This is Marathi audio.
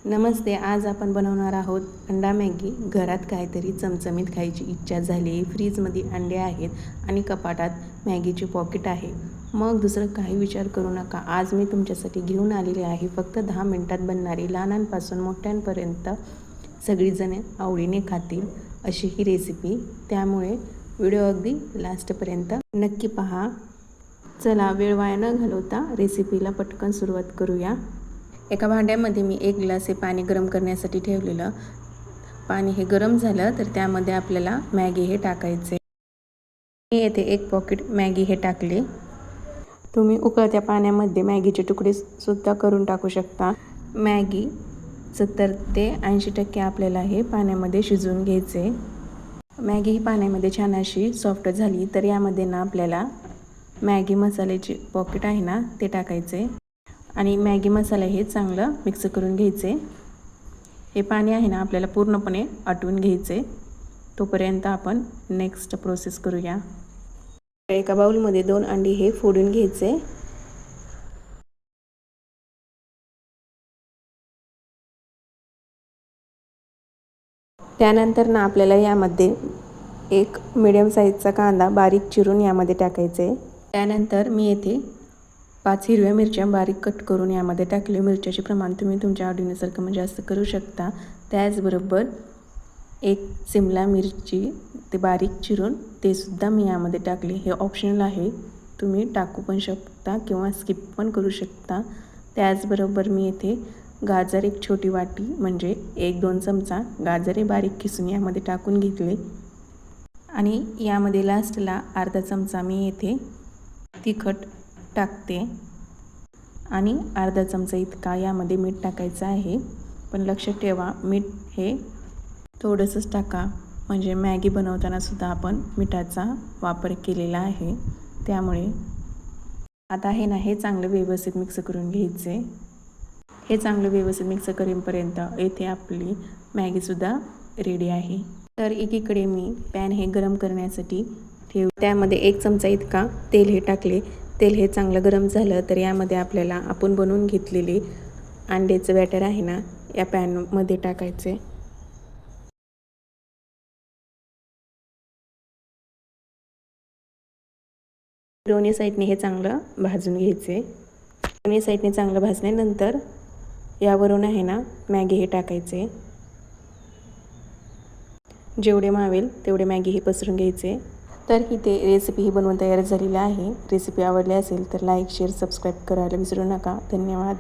नमस्ते. आज आपण बनवणार आहोत अंडा मॅगी. घरात काहीतरी चमचमीत खायची इच्छा झाली, फ्रीजमध्ये अंडे आहेत आणि कपाटात मॅगीचे पॉकेट आहे. मग दुसरं काही विचार करू नका. आज मी तुमच्यासाठी घेऊन आलेले आहे फक्त 10 मिनिटात बनणारी, लहानांपासून मोठ्यांपर्यंत सगळीजण आवडीने खातील अशी ही रेसिपी. त्यामुळे व्हिडिओ अगदी लास्टपर्यंत नक्की पहा. चला वेळ वाया न घालवता रेसिपीला पटकन सुरुवात करूया. एका भांड्यामध्ये मी 1 ग्लास हे पाणी गरम करण्यासाठी ठेवलेलं. पाणी हे गरम झालं तर त्यामध्ये आपल्याला मॅगी हे टाकायचे. मी येथे 1 पॉकेट मॅगी हे टाकले. तुम्ही उकळत्या पाण्यामध्ये मॅगीचे तुकडे सुद्धा करून टाकू शकता. मॅगी 70 ते 80% आपल्याला हे पाण्यामध्ये शिजवून घ्यायचे. मॅगी ही पाण्यामध्ये छान अशी सॉफ्ट झाली तर यामध्ये ना आपल्याला मॅगी मसाल्याचे पॉकेट आहे ना ते टाकायचे आणि मॅगी मसाला हे चांगलं मिक्स करून घ्यायचे. हे पाणी आहे ना आपल्याला पूर्णपणे आटवून घ्यायचे. तोपर्यंत आपण नेक्स्ट प्रोसेस करूया. एका बाउलमध्ये 2 अंडी हे फोडून घ्यायचे. त्यानंतर ना आपल्याला यामध्ये 1 मीडियम साईजचा कांदा बारीक चिरून यामध्ये टाकायचे. त्यानंतर मी येथे 5 हिरव्या मिरच्या बारीक कट करून यामध्ये टाकले. मिरच्याचे प्रमाण तुम्ही तुमच्या आवडीनुसार कमी जास्त करू शकता. त्याचबरोबर 1 सिमला मिरची ते बारीक चिरून ते सुद्धा मी यामध्ये टाकले. हे ऑप्शनल आहे, तुम्ही टाकू पण शकता किंवा स्किप पण करू शकता. त्याचबरोबर मी येथे गाजर 1 छोटी वाटी म्हणजे 1-2 चमचा गाजर हे बारीक किसून यामध्ये टाकून घेतले आणि यामध्ये लास्टला अर्धा चमचा मी येथे तिखट टाकते आणि अर्धा चमचा इतका यामध्ये मीठ टाकायचं आहे. पण लक्षात ठेवा मीठ हे थोडंसंच टाका, म्हणजे मॅगी बनवताना सुद्धा आपण मिठाचा वापर केलेला आहे. त्यामुळे आता हे ना हे चांगलं व्यवस्थित मिक्स करून घ्यायचे. हे चांगलं व्यवस्थित मिक्स करेपर्यंत येथे आपली मॅगीसुद्धा रेडी आहे. तर एकीकडे मी पॅन हे गरम करण्यासाठी त्यामध्ये 1 चमचा इतका तेल हे टाकले. तेल हे चांगलं गरम झालं तर यामध्ये आपल्याला आपण बनवून घेतलेले अंड्याचं बॅटर आहे ना या पॅनमध्ये टाकायचे. दोन्ही साईडने हे चांगलं भाजून घ्यायचे. दोन्ही साईडने चांगलं भाजल्यानंतर यावरून आहे ना मॅगी हे टाकायचे. जेवढे मावेल तेवढे मॅगी हे पसरून घ्यायचे. तर इथे रेसिपी ही बनवून तयार झालेली आहे. रेसिपी आवडली असेल तर लाईक, शेअर, सबस्क्राईब करायला विसरू नका. धन्यवाद.